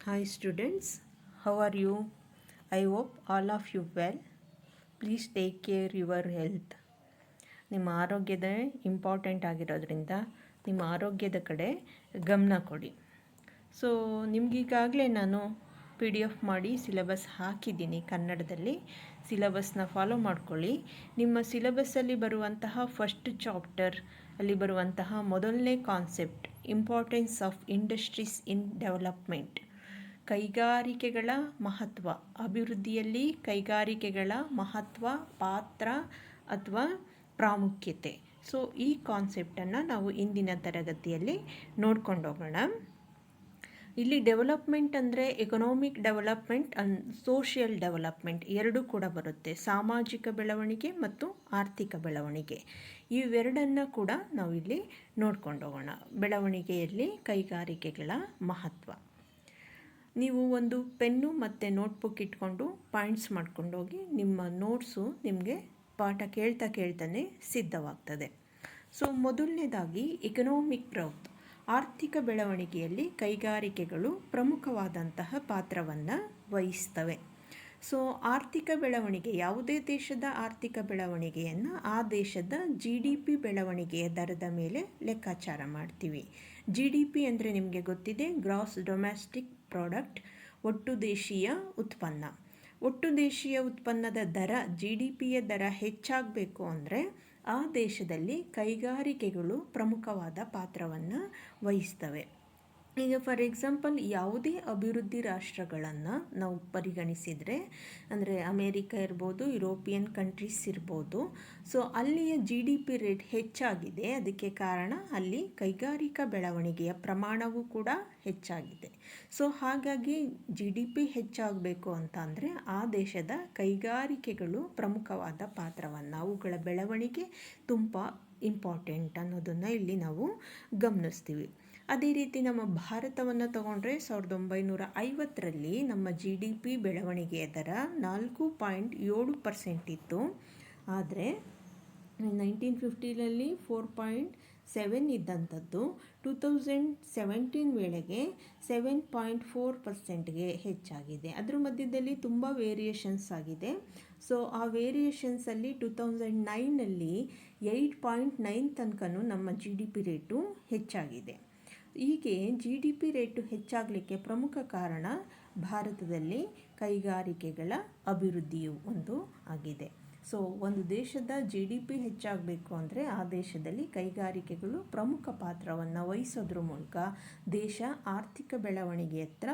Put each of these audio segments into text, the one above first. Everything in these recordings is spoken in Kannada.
Hi students, how are you? I hope all of you well. Please take care your health. ನಿಮ್ಮ ಆರೋಗ್ಯದ ಇಂಪಾರ್ಟೆಂಟ್ ಆಗಿರೋದ್ರಿಂದ ನಿಮ್ಮ ಆರೋಗ್ಯದ ಕಡೆ ಗಮನ ಕೊಡಿ. ಸೊ ನಿಮಗೀಗಾಗಲೇ ನಾನು PDF ಮಾಡಿ ಸಿಲೆಬಸ್ ಹಾಕಿದ್ದೀನಿ ಕನ್ನಡದಲ್ಲಿ. ಸಿಲೆಬಸ್ನ ಫಾಲೋ ಮಾಡ್ಕೊಳ್ಳಿ. ನಿಮ್ಮ ಸಿಲೆಬಸ್ಸಲ್ಲಿ ಬರುವಂತಹ ಫಸ್ಟ್ ಚಾಪ್ಟರ್ ಅಲ್ಲಿ ಬರುವಂತಹ ಮೊದಲನೇ concept importance of industries in development, ಕೈಗಾರಿಕೆಗಳ ಮಹತ್ವ, ಅಭಿವೃದ್ಧಿಯಲ್ಲಿ ಕೈಗಾರಿಕೆಗಳ ಮಹತ್ವ, ಪಾತ್ರ ಅಥವಾ ಪ್ರಾಮುಖ್ಯತೆ. ಸೊ ಈ ಕಾನ್ಸೆಪ್ಟನ್ನು ನಾವು ಇಂದಿನ ತರಗತಿಯಲ್ಲಿ ನೋಡ್ಕೊಂಡು ಹೋಗೋಣ. ಇಲ್ಲಿ ಡೆವಲಪ್ಮೆಂಟ್ ಅಂದರೆ economic development and social development ಎರಡೂ ಕೂಡ ಬರುತ್ತೆ. ಸಾಮಾಜಿಕ ಬೆಳವಣಿಗೆ ಮತ್ತು ಆರ್ಥಿಕ ಬೆಳವಣಿಗೆ ಇವೆರಡನ್ನು ಕೂಡ ನಾವು ಇಲ್ಲಿ ನೋಡ್ಕೊಂಡು ಹೋಗೋಣ. ಬೆಳವಣಿಗೆಯಲ್ಲಿ ಕೈಗಾರಿಕೆಗಳ ಮಹತ್ವ. ನೀವು ಒಂದು ಪೆನ್ನು ಮತ್ತು ನೋಟ್ಬುಕ್ ಇಟ್ಕೊಂಡು ಪಾಯಿಂಟ್ಸ್ ಮಾಡ್ಕೊಂಡೋಗಿ ನಿಮ್ಮ ನೋಟ್ಸು ನಿಮಗೆ ಪಾಠ ಕೇಳ್ತಾನೆ ಸಿದ್ಧವಾಗ್ತದೆ. ಸೊ ಮೊದಲನೇದಾಗಿ ಎಕನಾಮಿಕ್ ಗ್ರೋತ್, ಆರ್ಥಿಕ ಬೆಳವಣಿಗೆಯಲ್ಲಿ ಕೈಗಾರಿಕೆಗಳು ಪ್ರಮುಖವಾದಂತಹ ಪಾತ್ರವನ್ನು ವಹಿಸ್ತವೆ. ಸೊ ಆರ್ಥಿಕ ಬೆಳವಣಿಗೆ, ಯಾವುದೇ ದೇಶದ ಆರ್ಥಿಕ ಬೆಳವಣಿಗೆಯನ್ನು ಆ ದೇಶದ GDP ಬೆಳವಣಿಗೆಯ ದರದ ಮೇಲೆ ಲೆಕ್ಕಾಚಾರ ಮಾಡ್ತೀವಿ. GDP ಅಂದರೆ ನಿಮಗೆ ಗೊತ್ತಿದೆ, ಗ್ರಾಸ್ ಡೊಮೆಸ್ಟಿಕ್ ಪ್ರಾಡಕ್ಟ್, ಒಟ್ಟು ದೇಶೀಯ ಉತ್ಪನ್ನ. ಒಟ್ಟು ದೇಶೀಯ ಉತ್ಪನ್ನದ ದರ, GDPಯ ದರ ಹೆಚ್ಚಾಗಬೇಕು ಅಂದರೆ ಆ ದೇಶದಲ್ಲಿ ಕೈಗಾರಿಕೆಗಳು ಪ್ರಮುಖವಾದ ಪಾತ್ರವನ್ನು ವಹಿಸ್ತವೆ. ಈಗ ಫಾರ್ ಎಕ್ಸಾಂಪಲ್ ಯಾವುದೇ ಅಭಿವೃದ್ಧಿ ರಾಷ್ಟ್ರಗಳನ್ನು ನಾವು ಪರಿಗಣಿಸಿದರೆ, ಅಂದರೆ ಅಮೇರಿಕ ಇರ್ಬೋದು, ಯುರೋಪಿಯನ್ ಕಂಟ್ರೀಸ್ ಇರ್ಬೋದು, ಸೊ ಅಲ್ಲಿಯ GDP ರೇಟ್ ಹೆಚ್ಚಾಗಿದೆ. ಅದಕ್ಕೆ ಕಾರಣ ಅಲ್ಲಿ ಕೈಗಾರಿಕಾ ಬೆಳವಣಿಗೆಯ ಪ್ರಮಾಣವೂ ಕೂಡ ಹೆಚ್ಚಾಗಿದೆ. ಸೊ ಹಾಗಾಗಿ GDP ಹೆಚ್ಚಾಗಬೇಕು ಅಂತ ಅಂದರೆ ಆ ದೇಶದ ಕೈಗಾರಿಕೆಗಳು ಪ್ರಮುಖವಾದ ಪಾತ್ರವನ್ನು, ಅವುಗಳ ಬೆಳವಣಿಗೆ ತುಂಬ ಇಂಪಾರ್ಟೆಂಟ್ ಅನ್ನೋದನ್ನು ಇಲ್ಲಿ ನಾವು ಗಮನಿಸ್ತೀವಿ. ಅದೇ ರೀತಿ ನಮ್ಮ ಭಾರತವನ್ನು ತಗೊಂಡ್ರೆ 1950ರಲ್ಲಿ ನಮ್ಮ GDP ಬೆಳವಣಿಗೆಯ ದರ 4.7% ಇತ್ತು. ಆದರೆ 1950ರಲ್ಲಿ 4.7 ಇದ್ದಂಥದ್ದು 2017 ವೇಳೆಗೆ 7.4%ಗೆ ಹೆಚ್ಚಾಗಿದೆ. ಅದರ ಮಧ್ಯದಲ್ಲಿ ತುಂಬ ವೇರಿಯೇಷನ್ಸ್ ಆಗಿದೆ. ಸೊ ಆ ವೇರಿಯೇಷನ್ಸಲ್ಲಿ 2009ನಲ್ಲಿ 8.9 ತನಕನೂ ನಮ್ಮ GDP ರೇಟು ಹೆಚ್ಚಾಗಿದೆ. ಹೀಗೆ GDP ರೇಟು ಹೆಚ್ಚಾಗಲಿಕ್ಕೆ ಪ್ರಮುಖ ಕಾರಣ ಭಾರತದಲ್ಲಿ ಕೈಗಾರಿಕೆಗಳ ಅಭಿವೃದ್ಧಿಯು ಒಂದು ಆಗಿದೆ. ಸೊ ಒಂದು ದೇಶದ GDP ಹೆಚ್ಚಾಗಬೇಕು ಅಂದರೆ ಆ ದೇಶದಲ್ಲಿ ಕೈಗಾರಿಕೆಗಳು ಪ್ರಮುಖ ಪಾತ್ರವನ್ನು ವಹಿಸೋದ್ರ ಮೂಲಕ ದೇಶ ಆರ್ಥಿಕ ಬೆಳವಣಿಗೆಯತ್ತ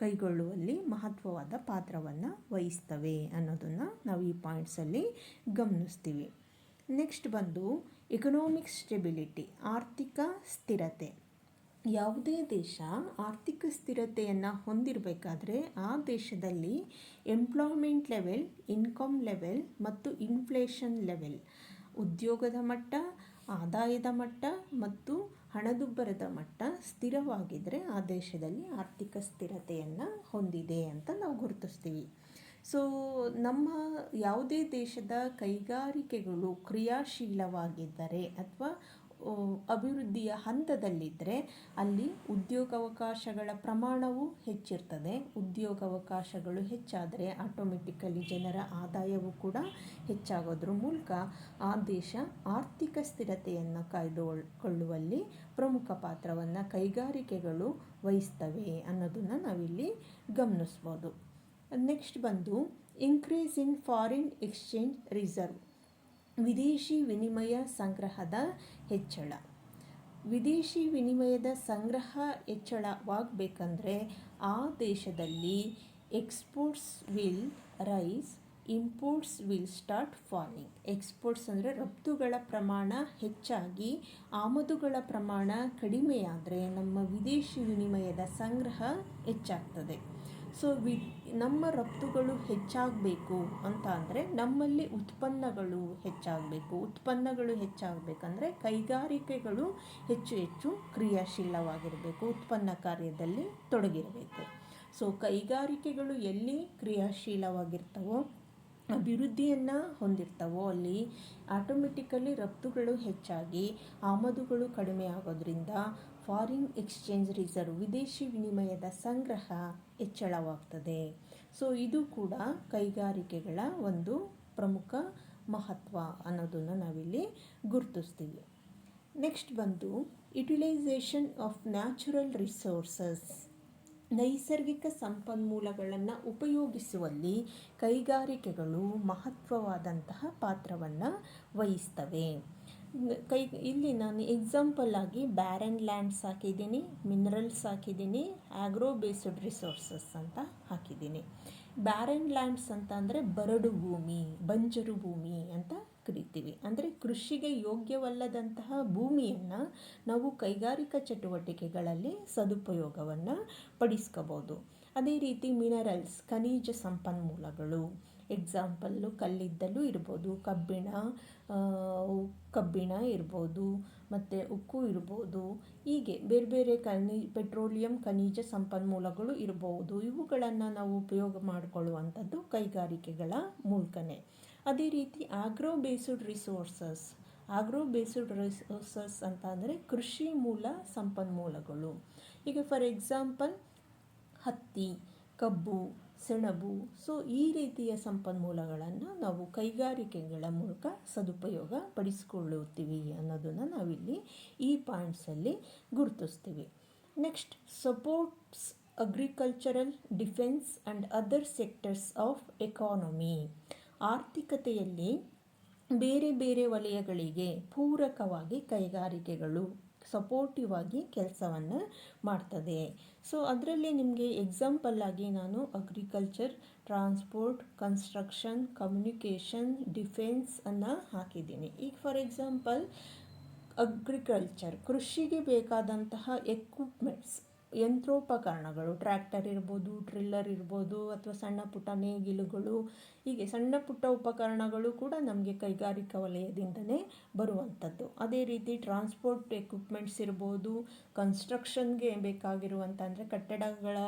ಕೈಗೊಳ್ಳುವಲ್ಲಿ ಮಹತ್ವವಾದ ಪಾತ್ರವನ್ನು ವಹಿಸ್ತವೆ ಅನ್ನೋದನ್ನು ನಾವು ಈ ಪಾಯಿಂಟ್ಸಲ್ಲಿ ಗಮನಿಸ್ತೀವಿ. ನೆಕ್ಸ್ಟ್ ಬಂದು ಎಕನಾಮಿಕ್ ಸ್ಟೆಬಿಲಿಟಿ, ಆರ್ಥಿಕ ಸ್ಥಿರತೆ. ಯಾವುದೇ ದೇಶ ಆರ್ಥಿಕ ಸ್ಥಿರತೆಯನ್ನು ಹೊಂದಿರಬೇಕಾದ್ರೆ ಆ ದೇಶದಲ್ಲಿ ಎಂಪ್ಲಾಯ್ಮೆಂಟ್ ಲೆವೆಲ್, ಇನ್ಕಮ್ ಲೆವೆಲ್ ಮತ್ತು ಇನ್ಫ್ಲೇಷನ್ ಲೆವೆಲ್, ಉದ್ಯೋಗದ ಮಟ್ಟ, ಆದಾಯದ ಮಟ್ಟ ಮತ್ತು ಹಣದುಬ್ಬರದ ಮಟ್ಟ ಸ್ಥಿರವಾಗಿದ್ದರೆ ಆ ದೇಶದಲ್ಲಿ ಆರ್ಥಿಕ ಸ್ಥಿರತೆಯನ್ನು ಹೊಂದಿದೆ ಅಂತ ನಾವು ಗುರುತಿಸ್ತೀವಿ. ಸೊ ನಮ್ಮ ಯಾವುದೇ ದೇಶದ ಕೈಗಾರಿಕೆಗಳು ಕ್ರಿಯಾಶೀಲವಾಗಿದ್ದರೆ ಅಥವಾ ಅಭಿವೃದ್ಧಿಯ ಹಂತದಲ್ಲಿದ್ದರೆ ಅಲ್ಲಿ ಉದ್ಯೋಗಾವಕಾಶಗಳ ಪ್ರಮಾಣವೂ ಹೆಚ್ಚಿರ್ತದೆ. ಉದ್ಯೋಗಾವಕಾಶಗಳು ಹೆಚ್ಚಾದರೆ ಆಟೋಮೆಟಿಕಲಿ ಜನರ ಆದಾಯವೂ ಕೂಡ ಹೆಚ್ಚಾಗೋದ್ರ ಮೂಲಕ ಆ ದೇಶ ಆರ್ಥಿಕ ಸ್ಥಿರತೆಯನ್ನು ಕಾಯ್ದುಕೊಳ್ಳುವಲ್ಲಿ ಪ್ರಮುಖ ಪಾತ್ರವನ್ನು ಕೈಗಾರಿಕೆಗಳು ವಹಿಸ್ತವೆ ಅನ್ನೋದನ್ನು ನಾವಿಲ್ಲಿ ಗಮನಿಸ್ಬೋದು. ನೆಕ್ಸ್ಟ್ ಬಂದು increase in foreign exchange reserve, ವಿದೇಶಿ ವಿನಿಮಯ ಸಂಗ್ರಹದ ಹೆಚ್ಚಳ. ವಿದೇಶಿ ವಿನಿಮಯದ ಸಂಗ್ರಹ ಹೆಚ್ಚಳವಾಗಬೇಕಂದ್ರೆ ಆ ದೇಶದಲ್ಲಿ exports will rise, imports will start falling. Exports ಅಂದರೆ ರಫ್ತುಗಳ ಪ್ರಮಾಣ ಹೆಚ್ಚಾಗಿ ಆಮದುಗಳ ಪ್ರಮಾಣ ಕಡಿಮೆಯಾದರೆ ನಮ್ಮ ವಿದೇಶಿ ವಿನಿಮಯದ ಸಂಗ್ರಹ ಹೆಚ್ಚಾಗ್ತದೆ. ಸೊ ನಮ್ಮ ರಫ್ತುಗಳು ಹೆಚ್ಚಾಗಬೇಕು ಅಂತ ಅಂದರೆ ನಮ್ಮಲ್ಲಿ ಉತ್ಪನ್ನಗಳು ಹೆಚ್ಚಾಗಬೇಕು. ಉತ್ಪನ್ನಗಳು ಹೆಚ್ಚಾಗಬೇಕಂದ್ರೆ ಕೈಗಾರಿಕೆಗಳು ಹೆಚ್ಚು ಕ್ರಿಯಾಶೀಲವಾಗಿರಬೇಕು, ಉತ್ಪನ್ನ ಕಾರ್ಯದಲ್ಲಿ ತೊಡಗಿರಬೇಕು. ಸೊ ಕೈಗಾರಿಕೆಗಳು ಎಲ್ಲಿ ಕ್ರಿಯಾಶೀಲವಾಗಿರ್ತವೋ, ಅಭಿವೃದ್ಧಿಯನ್ನು ಹೊಂದಿರ್ತವೋ ಅಲ್ಲಿ ಆಟೋಮೆಟಿಕಲಿ ರಫ್ತುಗಳು ಹೆಚ್ಚಾಗಿ ಆಮದುಗಳು ಕಡಿಮೆ ಆಗೋದ್ರಿಂದ ಫಾರಿನ್ ಎಕ್ಸ್ಚೇಂಜ್ ರಿಸರ್ವ್, ವಿದೇಶಿ ವಿನಿಮಯದ ಸಂಗ್ರಹ ಹೆಚ್ಚಳವಾಗ್ತದೆ. ಸೊ ಇದು ಕೂಡ ಕೈಗಾರಿಕೆಗಳ ಒಂದು ಪ್ರಮುಖ ಮಹತ್ವ ಅನ್ನೋದನ್ನು ನಾವಿಲ್ಲಿ ಗುರುತಿಸ್ತೀವಿ. ನೆಕ್ಸ್ಟ್ ಬಂದು ಯುಟಿಲೈಸೇಷನ್ ಆಫ್ ನ್ಯಾಚುರಲ್ ರಿಸೋರ್ಸಸ್. ನೈಸರ್ಗಿಕ ಸಂಪನ್ಮೂಲಗಳನ್ನು ಉಪಯೋಗಿಸುವಲ್ಲಿ ಕೈಗಾರಿಕೆಗಳು ಮಹತ್ವವಾದಂತಹ ಪಾತ್ರವನ್ನು ವಹಿಸ್ತವೆ. ಇಲ್ಲಿ ನಾನು ಎಕ್ಸಾಂಪಲ್ ಆಗಿ ಬ್ಯಾರನ್ ಲ್ಯಾಂಡ್ಸ್ ಹಾಕಿದ್ದೀನಿ, ಮಿನರಲ್ಸ್ ಹಾಕಿದ್ದೀನಿ, ಆಗ್ರೋ ಬೇಸ್ಡ್ ರಿಸೋರ್ಸಸ್ ಅಂತ ಹಾಕಿದ್ದೀನಿ. ಬ್ಯಾರನ್ ಲ್ಯಾಂಡ್ಸ್ ಅಂತ ಅಂದರೆ ಬರಡು ಭೂಮಿ, ಬಂಜರು ಭೂಮಿ ಅಂತ ಕರಿತೀವಿ. ಅಂದರೆ ಕೃಷಿಗೆ ಯೋಗ್ಯವಲ್ಲದಂತಹ ಭೂಮಿಯನ್ನು ನಾವು ಕೈಗಾರಿಕಾ ಚಟುವಟಿಕೆಗಳಲ್ಲಿ ಸದುಪಯೋಗವನ್ನು ಪಡಿಸ್ಕೋಬೋದು. ಅದೇ ರೀತಿ ಮಿನರಲ್ಸ್, ಖನಿಜ ಸಂಪನ್ಮೂಲಗಳು, ಎಕ್ಸಾಂಪಲ್ಲು ಕಲ್ಲಿದ್ದಲು ಇರ್ಬೋದು, ಕಬ್ಬಿಣ ಇರ್ಬೋದು, ಮತ್ತು ಉಕ್ಕು ಇರ್ಬೋದು, ಹೀಗೆ ಬೇರೆ ಬೇರೆ ಪೆಟ್ರೋಲಿಯಂ ಖನಿಜ ಸಂಪನ್ಮೂಲಗಳು ಇರ್ಬೋದು. ಇವುಗಳನ್ನು ನಾವು ಉಪಯೋಗ ಮಾಡಿಕೊಳ್ಳುವಂಥದ್ದು ಕೈಗಾರಿಕೆಗಳ ಮೂಲಕನೇ. ಅದೇ ರೀತಿ ಆಗ್ರೋ ಬೇಸ್ಡ್ ರಿಸೋರ್ಸಸ್ ಅಂತ ಅಂದರೆ ಕೃಷಿ ಮೂಲ ಸಂಪನ್ಮೂಲಗಳು. ಈಗ ಫಾರ್ ಎಕ್ಸಾಂಪಲ್ ಹತ್ತಿ, ಕಬ್ಬು, ಸೆಣಬು, ಸೊ ಈ ರೀತಿಯ ಸಂಪನ್ಮೂಲಗಳನ್ನು ನಾವು ಕೈಗಾರಿಕೆಗಳ ಮೂಲಕ ಸದುಪಯೋಗ ಪಡಿಸಿಕೊಳ್ಳುತ್ತೀವಿ ಅನ್ನೋದನ್ನು ನಾವಿಲ್ಲಿ ಈ ಪಾಯಿಂಟ್ಸಲ್ಲಿ ಗುರುತಿಸ್ತೀವಿ. Next, sports agricultural, defence and other sectors of economy. ಆರ್ಥಿಕತೆಯಲ್ಲಿ ಬೇರೆ ಬೇರೆ ವಲಯಗಳಿಗೆ ಪೂರಕವಾಗಿ ಕೈಗಾರಿಕೆಗಳು ಸಪೋರ್ಟಿವ್ ಆಗಿ ಕೆಲಸವನ್ನು ಮಾಡ್ತದೆ. ಸೊ ಅದರಲ್ಲಿ ನಿಮಗೆ ಎಕ್ಸಾಂಪಲ್ ಆಗಿ ನಾನು agriculture, transport, construction, communication, defence ಅನ್ನು ಹಾಕಿದ್ದೀನಿ. ಈಗ ಫಾರ್ ಎಕ್ಸಾಂಪಲ್ ಅಗ್ರಿಕಲ್ಚರ್, ಕೃಷಿಗೆ ಬೇಕಾದಂತಹ ಎಕ್ವಿಪ್ಮೆಂಟ್ಸ್, ಯಂತ್ರೋಪಕರಣಗಳು, ಟ್ರ್ಯಾಕ್ಟರ್ ಇರ್ಬೋದು, ಟ್ರಿಲ್ಲರ್ ಇರ್ಬೋದು, ಅಥವಾ ಸಣ್ಣ ಪುಟ್ಟ ನೇಗಿಲುಗಳು, ಹೀಗೆ ಸಣ್ಣ ಪುಟ್ಟ ಉಪಕರಣಗಳು ಕೂಡ ನಮಗೆ ಕೈಗಾರಿಕಾ ವಲಯದಿಂದಲೇ ಬರುವಂಥದ್ದು. ಅದೇ ರೀತಿ ಟ್ರಾನ್ಸ್ಪೋರ್ಟ್ ಎಕ್ವಿಪ್ಮೆಂಟ್ಸ್ ಇರ್ಬೋದು, ಕನ್ಸ್ಟ್ರಕ್ಷನ್ಗೆ ಬೇಕಾಗಿರುವಂಥ ಅಂದರೆ ಕಟ್ಟಡಗಳ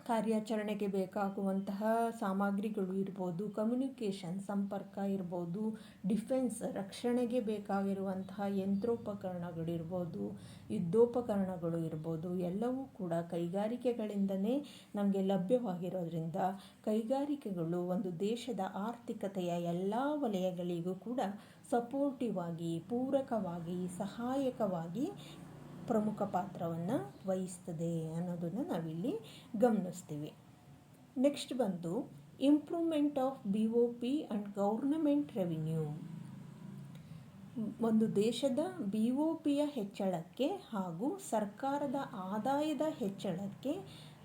ಕಾರ್ಯಾಚರಣೆಗೆ ಬೇಕಾಗುವಂತಹ ಸಾಮಗ್ರಿಗಳು ಇರ್ಬೋದು, ಕಮ್ಯುನಿಕೇಷನ್ ಸಂಪರ್ಕ ಇರ್ಬೋದು, ಡಿಫೆನ್ಸ್ ರಕ್ಷಣೆಗೆ ಬೇಕಾಗಿರುವಂತಹ ಯಂತ್ರೋಪಕರಣಗಳಿರ್ಬೋದು, ಯುದ್ಧೋಪಕರಣಗಳು ಇರ್ಬೋದು, ಎಲ್ಲವೂ ಕೂಡ ಕೈಗಾರಿಕೆಗಳಿಂದಲೇ ನಮಗೆ ಲಭ್ಯವಾಗಿರೋದ್ರಿಂದ ಕೈಗಾರಿಕೆಗಳು ಒಂದು ದೇಶದ ಆರ್ಥಿಕತೆಯ ಎಲ್ಲ ವಲಯಗಳಿಗೂ ಕೂಡ ಸಪೋರ್ಟಿವ್ ಆಗಿ, ಪೂರಕವಾಗಿ, ಸಹಾಯಕವಾಗಿ ಪ್ರಮುಖ ಪಾತ್ರವನ್ನು ವಹಿಸ್ತದೆ ಅನ್ನೋದನ್ನು ನಾವಿಲ್ಲಿ ಗಮನಿಸ್ತೀವಿ. ನೆಕ್ಸ್ಟ್ ಬಂದು improvement of BOP and government revenue. ಒಂದು ದೇಶದ BOPಯ ಹೆಚ್ಚಳಕ್ಕೆ ಹಾಗೂ ಸರ್ಕಾರದ ಆದಾಯದ ಹೆಚ್ಚಳಕ್ಕೆ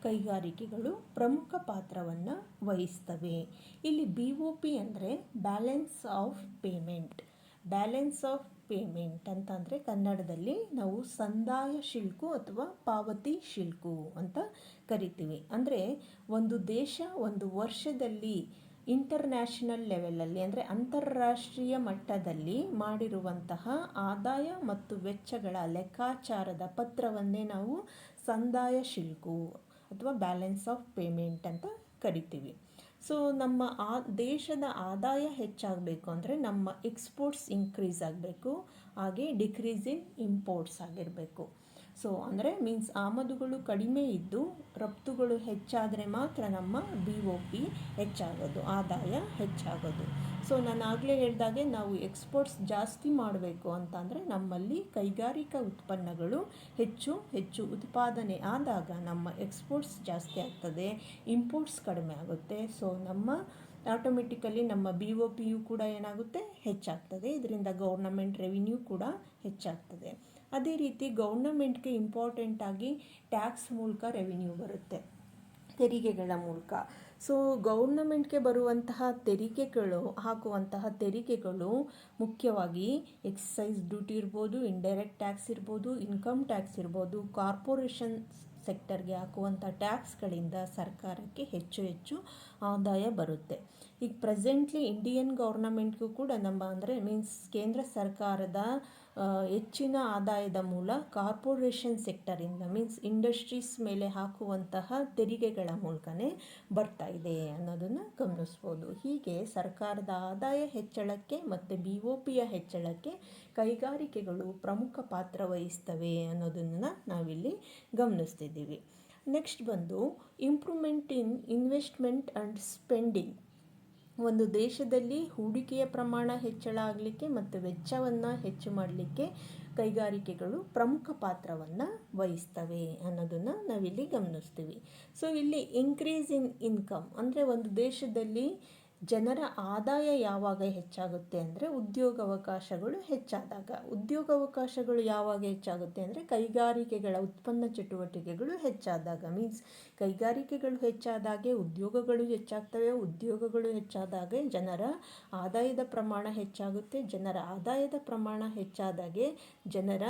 ಕೈಗಾರಿಕೆಗಳು ಪ್ರಮುಖ ಪಾತ್ರವನ್ನು ವಹಿಸ್ತವೆ. ಇಲ್ಲಿ BOP ಅಂದರೆ ಬ್ಯಾಲೆನ್ಸ್ ಆಫ್ ಪೇಮೆಂಟ್ ಅಂತಂದರೆ ಕನ್ನಡದಲ್ಲಿ ನಾವು ಸಂದಾಯ ಶಿಲ್ಕು ಅಥವಾ ಪಾವತಿ ಶಿಲ್ಕು ಅಂತ ಕರಿತೀವಿ. ಅಂದರೆ ಒಂದು ದೇಶ ಒಂದು ವರ್ಷದಲ್ಲಿ ಇಂಟರ್ನ್ಯಾಷನಲ್ ಲೆವೆಲಲ್ಲಿ ಅಂದರೆ ಅಂತಾರಾಷ್ಟ್ರೀಯ ಮಟ್ಟದಲ್ಲಿ ಮಾಡಿರುವಂತಹ ಆದಾಯ ಮತ್ತು ವೆಚ್ಚಗಳ ಲೆಕ್ಕಾಚಾರದ ಪತ್ರವನ್ನೇ ನಾವು ಸಂದಾಯ ಶಿಲ್ಕು ಅಥವಾ ಬ್ಯಾಲೆನ್ಸ್ ಆಫ್ ಪೇಮೆಂಟ್ ಅಂತ ಕರಿತೀವಿ. ಸೊ ನಮ್ಮ ದೇಶದ ಆದಾಯ ಹೆಚ್ಚಾಗಬೇಕು ಅಂದರೆ ನಮ್ಮ ಎಕ್ಸ್ಪೋರ್ಟ್ಸ್ ಇನ್ಕ್ರೀಸ್ ಆಗಬೇಕು, ಹಾಗೆ ಡಿಕ್ರೀಸ್ ಇನ್ ಇಂಪೋರ್ಟ್ಸ್ ಆಗಿರಬೇಕು. ಸೊ ಅಂದರೆ ಮೀನ್ಸ್ ಆಮದುಗಳು ಕಡಿಮೆ ಇದ್ದು ರಫ್ತುಗಳು ಹೆಚ್ಚಾದರೆ ಮಾತ್ರ ನಮ್ಮ BOP ಹೆಚ್ಚಾಗೋದು, ಆದಾಯ ಹೆಚ್ಚಾಗೋದು. ಸೊ ನಾನು ಆಗಲೇ ಹೇಳಿದಾಗೆ ನಾವು ಎಕ್ಸ್ಪೋರ್ಟ್ಸ್ ಜಾಸ್ತಿ ಮಾಡಬೇಕು ಅಂತ ಅಂದರೆ ನಮ್ಮಲ್ಲಿ ಕೈಗಾರಿಕಾ ಉತ್ಪನ್ನಗಳು ಹೆಚ್ಚು ಉತ್ಪಾದನೆ ಆದಾಗ ನಮ್ಮ ಎಕ್ಸ್ಪೋರ್ಟ್ಸ್ ಜಾಸ್ತಿ ಆಗ್ತದೆ, ಇಂಪೋರ್ಟ್ಸ್ ಕಡಿಮೆ ಆಗುತ್ತೆ. ಸೊ ನಮ್ಮ ಆಟೋಮೆಟಿಕಲಿ ನಮ್ಮ BOPಯು ಕೂಡ ಏನಾಗುತ್ತೆ, ಹೆಚ್ಚಾಗ್ತದೆ. ಇದರಿಂದ ಗೌರ್ನಮೆಂಟ್ ರೆವಿನ್ಯೂ ಕೂಡ ಹೆಚ್ಚಾಗ್ತದೆ. ಅದೇ ರೀತಿ ಗೌರ್ನಮೆಂಟ್ಗೆ ಇಂಪಾರ್ಟೆಂಟ್ ಆಗಿ ಟ್ಯಾಕ್ಸ್ ಮೂಲಕ ರೆವಿನ್ಯೂ ಬರುತ್ತೆ, ತೆರಿಗೆಗಳ ಮೂಲಕ. ಸೊ ಗೌರ್ನಮೆಂಟ್ಗೆ ಬರುವಂತಹ ಹಾಕುವಂತಹ ತೆರಿಗೆಗಳು ಮುಖ್ಯವಾಗಿ ಎಕ್ಸೈಸ್ ಡ್ಯೂಟಿ ಇರ್ಬೋದು, ಇಂಡೈರೆಕ್ಟ್ ಟ್ಯಾಕ್ಸ್ ಇರ್ಬೋದು, ಇನ್ಕಮ್ ಟ್ಯಾಕ್ಸ್ ಇರ್ಬೋದು, ಕಾರ್ಪೊರೇಷನ್ ಸೆಕ್ಟರ್ಗೆ ಹಾಕುವಂಥ ಟ್ಯಾಕ್ಸ್ಗಳಿಂದ ಸರ್ಕಾರಕ್ಕೆ ಹೆಚ್ಚು ಆದಾಯ ಬರುತ್ತೆ. ಈಗ ಪ್ರೆಸೆಂಟ್ಲಿ ಇಂಡಿಯನ್ ಗೌರ್ನಮೆಂಟ್ಗೂ ಕೂಡ ನಮ್ಮ ಅಂದರೆ ಮೀನ್ಸ್ ಕೇಂದ್ರ ಸರ್ಕಾರದ ಹೆಚ್ಚಿನ ಆದಾಯದ ಮೂಲ ಕಾರ್ಪೊರೇಷನ್ ಸೆಕ್ಟರಿಂದ ಮೀನ್ಸ್ ಇಂಡಸ್ಟ್ರೀಸ್ ಮೇಲೆ ಹಾಕುವಂತಹ ತೆರಿಗೆಗಳ ಮೂಲಕನೇ ಬರ್ತಾ ಇದೆ ಅನ್ನೋದನ್ನು ಗಮನಿಸ್ಬೋದು. ಹೀಗೆ ಸರ್ಕಾರದ ಆದಾಯ ಹೆಚ್ಚಳಕ್ಕೆ ಮತ್ತು BOPಯ ಹೆಚ್ಚಳಕ್ಕೆ ಕೈಗಾರಿಕೆಗಳು ಪ್ರಮುಖ ಪಾತ್ರ ವಹಿಸ್ತವೆ ಅನ್ನೋದನ್ನು ನಾವಿಲ್ಲಿ ಗಮನಿಸ್ತಿದ್ದೀವಿ. ನೆಕ್ಸ್ಟ್ ಬಂದು improvement in investment and spending. ಒಂದು ದೇಶದಲ್ಲಿ ಹೂಡಿಕೆಯ ಪ್ರಮಾಣ ಹೆಚ್ಚಳ ಆಗಲಿಕ್ಕೆ ಮತ್ತು ವೆಚ್ಚವನ್ನು ಹೆಚ್ಚು ಮಾಡಲಿಕ್ಕೆ ಕೈಗಾರಿಕೆಗಳು ಪ್ರಮುಖ ಪಾತ್ರವನ್ನು ವಹಿಸ್ತವೆ ಅನ್ನೋದನ್ನು ನಾವಿಲ್ಲಿ ಗಮನಿಸ್ತೀವಿ. ಸೊ ಇಲ್ಲಿ ಇನ್ಕ್ರೀಸ್ ಇನ್ ಇನ್ಕಮ್ ಅಂದರೆ ಒಂದು ದೇಶದಲ್ಲಿ ಜನರ ಆದಾಯ ಯಾವಾಗ ಹೆಚ್ಚಾಗುತ್ತೆ ಅಂದರೆ ಉದ್ಯೋಗಾವಕಾಶಗಳು ಹೆಚ್ಚಾದಾಗ. ಉದ್ಯೋಗಾವಕಾಶಗಳು ಯಾವಾಗ ಹೆಚ್ಚಾಗುತ್ತೆ ಅಂದರೆ ಕೈಗಾರಿಕೆಗಳ ಉತ್ಪನ್ನ ಚಟುವಟಿಕೆಗಳು ಹೆಚ್ಚಾದಾಗ. ಮೀನ್ಸ್ ಕೈಗಾರಿಕೆಗಳು ಹೆಚ್ಚಾದಾಗೆ ಉದ್ಯೋಗಗಳು ಹೆಚ್ಚಾಗ್ತವೆ, ಉದ್ಯೋಗಗಳು ಹೆಚ್ಚಾದಾಗೆ ಜನರ ಆದಾಯದ ಪ್ರಮಾಣ ಹೆಚ್ಚಾಗುತ್ತೆ, ಜನರ ಆದಾಯದ ಪ್ರಮಾಣ ಹೆಚ್ಚಾದಾಗೆ ಜನರ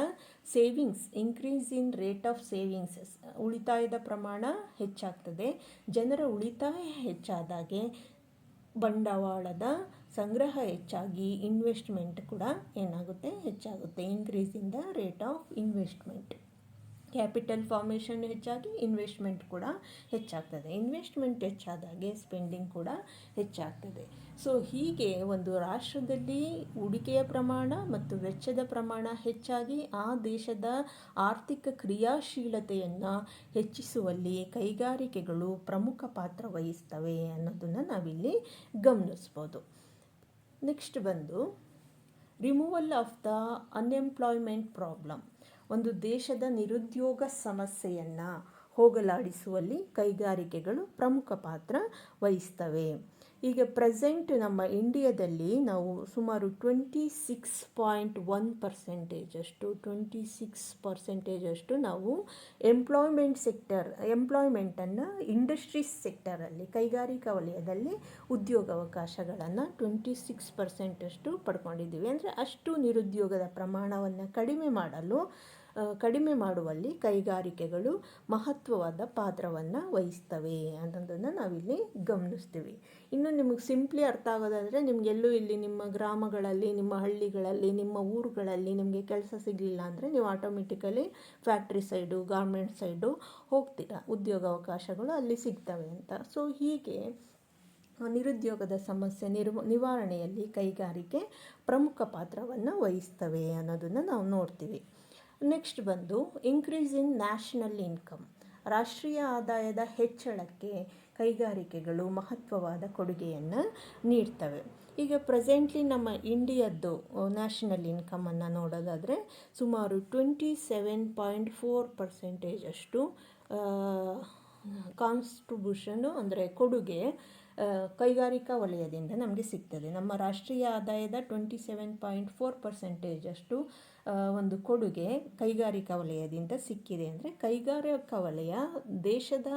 savings increase in rate of savings ಉಳಿತಾಯದ ಪ್ರಮಾಣ ಹೆಚ್ಚಾಗ್ತದೆ. ಜನರ ಉಳಿತಾಯ ಹೆಚ್ಚಾದಾಗೆ ಬಂಡವಾಳದ ಸಂಗ್ರಹ ಹೆಚ್ಚಾಗಿ ಇನ್ವೆಸ್ಟ್ಮೆಂಟ್ ಕೂಡ ಏನಾಗುತ್ತೆ ಹೆಚ್ಚಾಗುತ್ತೆ. Increase in the rate of investment. Capital formation ಹೆಚ್ಚಾಗಿ ಇನ್ವೆಸ್ಟ್ಮೆಂಟ್ ಕೂಡ ಹೆಚ್ಚಾಗ್ತದೆ. ಇನ್ವೆಸ್ಟ್ಮೆಂಟ್ ಹೆಚ್ಚಾದಾಗೆ ಸ್ಪೆಂಡಿಂಗ್ ಕೂಡ ಹೆಚ್ಚಾಗ್ತದೆ. ಸೊ ಹೀಗೆ ಒಂದು ರಾಷ್ಟ್ರದಲ್ಲಿ ಹೂಡಿಕೆಯ ಪ್ರಮಾಣ ಮತ್ತು ವೆಚ್ಚದ ಪ್ರಮಾಣ ಹೆಚ್ಚಾಗಿ ಆ ದೇಶದ ಆರ್ಥಿಕ ಕ್ರಿಯಾಶೀಲತೆಯನ್ನು ಹೆಚ್ಚಿಸುವಲ್ಲಿ ಕೈಗಾರಿಕೆಗಳು ಪ್ರಮುಖ ಪಾತ್ರ ವಹಿಸ್ತವೆ ಅನ್ನೋದನ್ನು ನಾವಿಲ್ಲಿ ಗಮನಿಸ್ಬೋದು. ನೆಕ್ಸ್ಟ್ ಬಂದು removal of the unemployment problem. ಒಂದು ದೇಶದ ನಿರುದ್ಯೋಗ ಸಮಸ್ಯೆಯನ್ನು ಹೋಗಲಾಡಿಸುವಲ್ಲಿ ಕೈಗಾರಿಕೆಗಳು ಪ್ರಮುಖ ಪಾತ್ರ ವಹಿಸ್ತವೆ. ಈಗ ಪ್ರೆಸೆಂಟ್ ನಮ್ಮ ಇಂಡಿಯಾದಲ್ಲಿ ನಾವು ಸುಮಾರು 26.1% ಅಷ್ಟು ನಾವು ಎಂಪ್ಲಾಯ್ಮೆಂಟನ್ನು ಇಂಡಸ್ಟ್ರೀಸ್ ಸೆಕ್ಟರಲ್ಲಿ ಕೈಗಾರಿಕಾ ವಲಯದಲ್ಲಿ ಉದ್ಯೋಗಾವಕಾಶಗಳನ್ನು 26% ಅಷ್ಟು ಪಡ್ಕೊಂಡಿದ್ದೀವಿ. ಅಂದರೆ ಅಷ್ಟು ನಿರುದ್ಯೋಗದ ಪ್ರಮಾಣವನ್ನು ಕಡಿಮೆ ಮಾಡುವಲ್ಲಿ ಕೈಗಾರಿಕೆಗಳು ಮಹತ್ವವಾದ ಪಾತ್ರವನ್ನು ವಹಿಸ್ತವೆ ಅನ್ನೋದನ್ನು ನಾವಿಲ್ಲಿ ಗಮನಿಸ್ತೀವಿ. ಇನ್ನು ನಿಮಗೆ ಸಿಂಪ್ಲಿ ಅರ್ಥ ಆಗೋದಾದರೆ ನಿಮಗೆಲ್ಲೂ ಇಲ್ಲಿ ನಿಮ್ಮ ಗ್ರಾಮಗಳಲ್ಲಿ, ನಿಮ್ಮ ಹಳ್ಳಿಗಳಲ್ಲಿ, ನಿಮ್ಮ ಊರುಗಳಲ್ಲಿ ನಿಮಗೆ ಕೆಲಸ ಸಿಗಲಿಲ್ಲ ಅಂದರೆ ನೀವು automatically factory side, garment side ಹೋಗ್ತೀರಾ, ಉದ್ಯೋಗಾವಕಾಶಗಳು ಅಲ್ಲಿ ಸಿಗ್ತವೆ ಅಂತ. ಸೊ ಹೀಗೆ ನಿರುದ್ಯೋಗದ ಸಮಸ್ಯೆ ನಿವಾರಣೆಯಲ್ಲಿ ಕೈಗಾರಿಕೆ ಪ್ರಮುಖ ಪಾತ್ರವನ್ನು ವಹಿಸ್ತವೆ ಅನ್ನೋದನ್ನು ನಾವು ನೋಡ್ತೀವಿ. ನೆಕ್ಸ್ಟ್ ಬಂದು ಇನ್ಕ್ರೀಸ್ ಇನ್ ನ್ಯಾಷನಲ್ ಇನ್ಕಮ್. ರಾಷ್ಟ್ರೀಯ ಆದಾಯದ ಹೆಚ್ಚಳಕ್ಕೆ ಕೈಗಾರಿಕೆಗಳು ಮಹತ್ವವಾದ ಕೊಡುಗೆಯನ್ನು ನೀಡ್ತವೆ. ಈಗ ಪ್ರೆಸೆಂಟ್ಲಿ ನಮ್ಮ ಇಂಡಿಯಾದ್ದು ನ್ಯಾಷನಲ್ ಇನ್ಕಮನ್ನು ನೋಡೋದಾದರೆ ಸುಮಾರು 27.4% ಅಷ್ಟು ಕಾನ್ಸ್ಟ್ರಿಬ್ಯೂಷನು ಅಂದರೆ ಕೊಡುಗೆ ಕೈಗಾರಿಕಾ ವಲಯದಿಂದ ನಮಗೆ ಸಿಗ್ತದೆ. ನಮ್ಮ ರಾಷ್ಟ್ರೀಯ ಆದಾಯದ 27.4% ಅಷ್ಟು ಒಂದು ಕೊಡುಗೆ ಕೈಗಾರಿಕಾ ವಲಯದಿಂದ ಸಿಕ್ಕಿದೆ. ಅಂದರೆ ಕೈಗಾರಿಕಾ ವಲಯ ದೇಶದ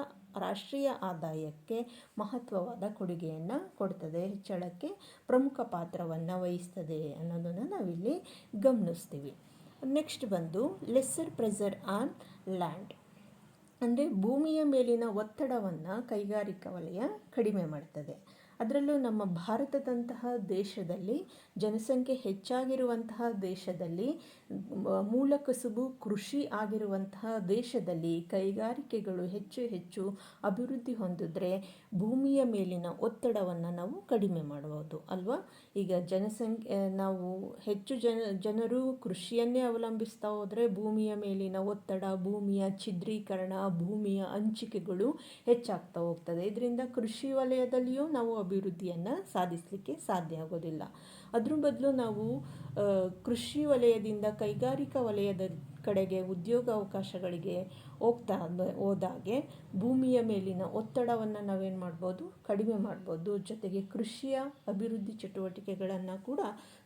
ರಾಷ್ಟ್ರೀಯ ಆದಾಯಕ್ಕೆ ಮಹತ್ವವಾದ ಕೊಡುಗೆಯನ್ನು ಕೊಡ್ತದೆ, ಹೆಚ್ಚಳಕ್ಕೆ ಪ್ರಮುಖ ಪಾತ್ರವನ್ನು ವಹಿಸ್ತದೆ ಅನ್ನೋದನ್ನು ನಾವಿಲ್ಲಿ ಗಮನಿಸ್ತೀವಿ. ನೆಕ್ಸ್ಟ್ ಬಂದು ಲೆಸ್ಸರ್ ಪ್ರೆಷರ್ ಆನ್ ಲ್ಯಾಂಡ್. ಅಂದರೆ ಭೂಮಿಯ ಮೇಲಿನ ಒತ್ತಡವನ್ನು ಕೈಗಾರಿಕಾ ವಲಯ ಕಡಿಮೆ ಮಾಡ್ತದೆ. ಅದರಲ್ಲೂ ನಮ್ಮ ಭಾರತದಂತಹ ದೇಶದಲ್ಲಿ, ಜನಸಂಖ್ಯೆ ಹೆಚ್ಚಾಗಿರುವಂತಹ ದೇಶದಲ್ಲಿ, ಮೂಲ ಕಸುಬು ಕೃಷಿ ಆಗಿರುವಂತಹ ದೇಶದಲ್ಲಿ ಕೈಗಾರಿಕೆಗಳು ಹೆಚ್ಚು ಅಭಿವೃದ್ಧಿ ಹೊಂದಿದ್ರೆ ಭೂಮಿಯ ಮೇಲಿನ ಒತ್ತಡವನ್ನು ನಾವು ಕಡಿಮೆ ಮಾಡಬಹುದು ಅಲ್ವಾ. ಈಗ ನಾವು ಹೆಚ್ಚು ಜನರು ಕೃಷಿಯನ್ನೇ ಅವಲಂಬಿಸ್ತಾ ಹೋದರೆ ಭೂಮಿಯ ಮೇಲಿನ ಒತ್ತಡ, ಭೂಮಿಯ ಛಿದ್ರೀಕರಣ, ಭೂಮಿಯ ಹಂಚಿಕೆಗಳು ಹೆಚ್ಚಾಗ್ತಾ ಹೋಗ್ತದೆ. ಇದರಿಂದ ಕೃಷಿ ವಲಯದಲ್ಲಿಯೂ ನಾವು ಅಭಿವೃದ್ಧಿಯನ್ನು ಸಾಧಿಸಲಿಕ್ಕೆ ಸಾಧ್ಯ ಆಗೋದಿಲ್ಲ. ಅದ್ರ ಬದಲು ನಾವು ಕೃಷಿ ವಲಯದಿಂದ ಕೈಗಾರಿಕಾ ವಲಯದ ಕಡೆಗೆ ಉದ್ಯೋಗಾವಕಾಶಗಳಿಗೆ ಹೋದಾಗೆ ಭೂಮಿಯ ಮೇಲಿನ ಒತ್ತಡವನ್ನು ನಾವೇನು ಮಾಡ್ಬೋದು, ಕಡಿಮೆ ಮಾಡ್ಬೋದು. ಜೊತೆಗೆ ಕೃಷಿಯ ಅಭಿವೃದ್ಧಿ ಚಟುವಟಿಕೆಗಳನ್ನು ಕೂಡ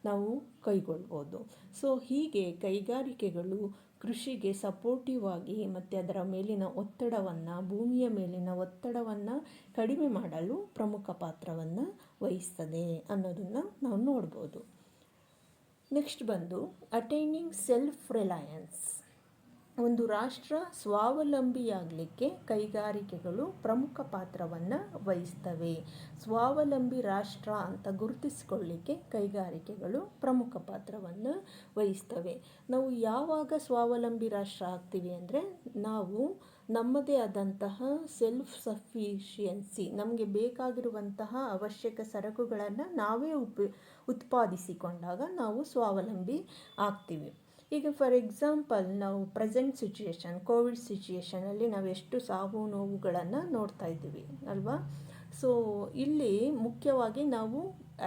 ನಾವು ಕೈಗೊಳ್ಬೋದು. ಸೊ ಹೀಗೆ ಕೈಗಾರಿಕೆಗಳು ಕೃಷಿಗೆ ಸಪೋರ್ಟಿವ್ ಆಗಿ ಮತ್ತು ಅದರ ಮೇಲಿನ ಒತ್ತಡವನ್ನು, ಭೂಮಿಯ ಮೇಲಿನ ಒತ್ತಡವನ್ನು ಕಡಿಮೆ ಮಾಡಲು ಪ್ರಮುಖ ಪಾತ್ರವನ್ನು ವಹಿಸ್ತದೆ ಅನ್ನೋದನ್ನು ನಾವು ನೋಡ್ಬೋದು. ನೆಕ್ಸ್ಟ್ ಬಂದು ಅಟೈನಿಂಗ್ ಸೆಲ್ಫ್ ರಿಲಯನ್ಸ್. ಒಂದು ರಾಷ್ಟ್ರ ಸ್ವಾವಲಂಬಿಯಾಗಲಿಕ್ಕೆ ಕೈಗಾರಿಕೆಗಳು ಪ್ರಮುಖ ಪಾತ್ರವನ್ನು ವಹಿಸ್ತವೆ. ಸ್ವಾವಲಂಬಿ ರಾಷ್ಟ್ರ ಅಂತ ಗುರುತಿಸಿಕೊಳ್ಳಿಕ್ಕೆ ಕೈಗಾರಿಕೆಗಳು ಪ್ರಮುಖ ಪಾತ್ರವನ್ನು ವಹಿಸ್ತವೆ. ನಾವು ಯಾವಾಗ ಸ್ವಾವಲಂಬಿ ರಾಷ್ಟ್ರ ಆಗ್ತೀವಿ ಅಂದರೆ, ನಾವು ನಮ್ಮದೇ ಆದಂತಹ ಸೆಲ್ಫ್ ಸಫಿಷಿಯನ್ಸಿ, ನಮಗೆ ಬೇಕಾಗಿರುವಂತಹ ಅವಶ್ಯಕ ಸರಕುಗಳನ್ನು ನಾವೇ ಉತ್ಪಾದಿಸಿಕೊಂಡಾಗ ನಾವು ಸ್ವಾವಲಂಬಿ ಆಗ್ತೀವಿ. ಈಗ ಫಾರ್ ಎಕ್ಸಾಂಪಲ್ ನಾವು ಪ್ರೆಸೆಂಟ್ ಸಿಚುಯೇಷನ್, ಕೋವಿಡ್ ಸಿಚುಯೇಷನಲ್ಲಿ ನಾವು ಎಷ್ಟು ಸಾವು ನೋವುಗಳನ್ನು ನೋಡ್ತಾ ಇದ್ದೀವಿ ಅಲ್ವಾ. ಸೊ ಇಲ್ಲಿ ಮುಖ್ಯವಾಗಿ ನಾವು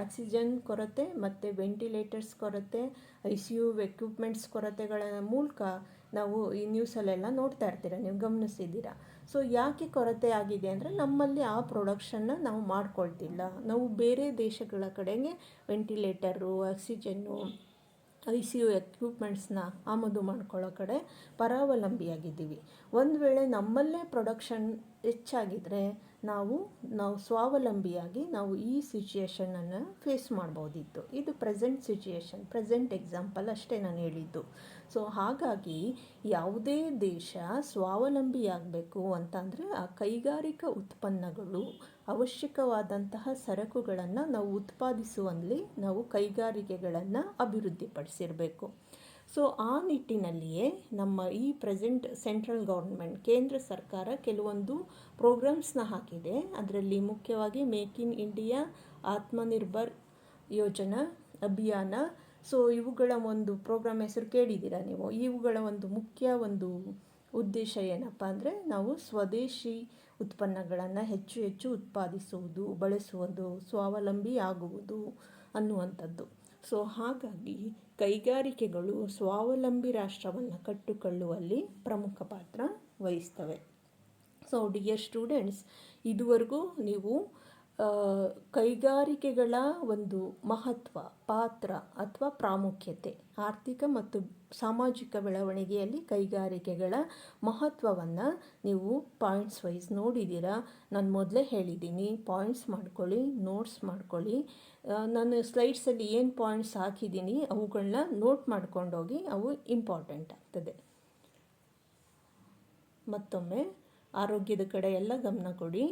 ಆಕ್ಸಿಜನ್ ಕೊರತೆ ಮತ್ತು ವೆಂಟಿಲೇಟರ್ಸ್ ಕೊರತೆ, ICU ಎಕ್ವಿಪ್ಮೆಂಟ್ಸ್ ಕೊರತೆಗಳ ಮೂಲಕ ನಾವು ಈ ನ್ಯೂಸಲ್ಲೆಲ್ಲ ನೋಡ್ತಾ ಇರ್ತೀರ, ನೀವು ಗಮನಿಸಿದ್ದೀರಾ. ಸೊ ಯಾಕೆ ಕೊರತೆ ಆಗಿದೆ ಅಂದರೆ, ನಮ್ಮಲ್ಲಿ ಆ ಪ್ರೊಡಕ್ಷನ್ನ ನಾವು ಮಾಡ್ಕೊಳ್ತಿಲ್ಲ. ನಾವು ಬೇರೆ ದೇಶಗಳ ಕಡೆಗೆ ವೆಂಟಿಲೇಟರು, ಆಕ್ಸಿಜನ್ನು, ICU ಎಕ್ವಿಪ್ಮೆಂಟ್ಸ್ನ ಆಮದು ಮಾಡ್ಕೊಳ್ಳೋ ಕಡೆ ಪರಾವಲಂಬಿಯಾಗಿದ್ದೀವಿ. ಒಂದು ವೇಳೆ ನಮ್ಮಲ್ಲೇ ಪ್ರೊಡಕ್ಷನ್ ಹೆಚ್ಚಾಗಿದ್ದರೆ ನಾವು ಸ್ವಾವಲಂಬಿಯಾಗಿ ನಾವು ಈ ಸಿಚುಯೇಷನನ್ನು ಫೇಸ್ ಮಾಡ್ಬೋದಿತ್ತು. ಇದು ಪ್ರೆಸೆಂಟ್ ಸಿಚುಯೇಷನ್, ಪ್ರೆಸೆಂಟ್ ಎಕ್ಸಾಂಪಲ್ ಅಷ್ಟೇ ನಾನು ಹೇಳಿದ್ದು. ಸೊ ಹಾಗಾಗಿ ಯಾವುದೇ ದೇಶ ಸ್ವಾವಲಂಬಿಯಾಗಬೇಕು ಅಂತಂದರೆ ಆ ಕೈಗಾರಿಕಾ ಉತ್ಪನ್ನಗಳು, ಅವಶ್ಯಕವಾದಂತಹ ಸರಕುಗಳನ್ನು ನಾವು ಉತ್ಪಾದಿಸುವಲ್ಲಿ ನಾವು ಕೈಗಾರಿಕೆಗಳನ್ನು ಅಭಿವೃದ್ಧಿಪಡಿಸಿರಬೇಕು. ಸೊ ಆ ನಿಟ್ಟಿನಲ್ಲಿಯೇ ನಮ್ಮ ಈ ಪ್ರೆಸೆಂಟ್ ಸೆಂಟ್ರಲ್ ಗೌರ್ಮೆಂಟ್, ಕೇಂದ್ರ ಸರ್ಕಾರ ಕೆಲವೊಂದು ಪ್ರೋಗ್ರಾಮ್ಸ್ನ ಹಾಕಿದೆ. ಅದರಲ್ಲಿ ಮುಖ್ಯವಾಗಿ ಮೇಕ್ ಇನ್ ಇಂಡಿಯಾ, ಆತ್ಮನಿರ್ಭರ್ ಯೋಜನಾ ಅಭಿಯಾನ. ಸೊ ಇವುಗಳ ಒಂದು ಪ್ರೋಗ್ರಾಮ್ ಹೆಸರು ಕೇಳಿದ್ದೀರಾ ನೀವು. ಇವುಗಳ ಒಂದು ಮುಖ್ಯ ಉದ್ದೇಶ ಏನಪ್ಪ ಅಂದರೆ, ನಾವು ಸ್ವದೇಶಿ ಉತ್ಪನ್ನಗಳನ್ನು ಹೆಚ್ಚು ಹೆಚ್ಚು ಉತ್ಪಾದಿಸುವುದು, ಬಳಸುವುದು, ಸ್ವಾವಲಂಬಿ ಆಗುವುದು ಅನ್ನುವಂಥದ್ದು. ಸೊ ಹಾಗಾಗಿ ಕೈಗಾರಿಕೆಗಳು ಸ್ವಾವಲಂಬಿ ರಾಷ್ಟ್ರವನ್ನು ಕಟ್ಟಿಕೊಳ್ಳುವಲ್ಲಿ ಪ್ರಮುಖ ಪಾತ್ರ ವಹಿಸ್ತವೆ. ಸೊ ಡಿಯರ್ ಸ್ಟೂಡೆಂಟ್ಸ್, ಇದುವರೆಗೂ ನೀವು ಕೈಗಾರಿಕೆಗಳ ಒಂದು ಮಹತ್ವ, ಪಾತ್ರ ಅಥವಾ ಪ್ರಾಮುಖ್ಯತೆ, ಆರ್ಥಿಕ ಮತ್ತು ಸಾಮಾಜಿಕ ಬೆಳವಣಿಗೆಯಲ್ಲಿ ಕೈಗಾರಿಕೆಗಳ ಮಹತ್ವವನ್ನು ನೀವು ಪಾಯಿಂಟ್ಸ್ ವೈಸ್ ನೋಡಿದ್ದೀರಾ. ನಾನು ಮೊದಲೇ ಹೇಳಿದ್ದೀನಿ, ಪಾಯಿಂಟ್ಸ್ ಮಾಡ್ಕೊಳ್ಳಿ, ನೋಟ್ಸ್ ಮಾಡ್ಕೊಳ್ಳಿ. ನಾನು ಸ್ಲೈಡ್ಸಲ್ಲಿ ಏನು ಪಾಯಿಂಟ್ಸ್ ಹಾಕಿದ್ದೀನಿ ಅವುಗಳನ್ನ ನೋಟ್ ಮಾಡ್ಕೊಂಡೋಗಿ, ಅವು ಇಂಪಾರ್ಟೆಂಟ್ ಆಗ್ತದೆ. ಮತ್ತೊಮ್ಮೆ ಆರೋಗ್ಯದ ಕಡೆ ಎಲ್ಲ ಗಮನ ಕೊಡಿ.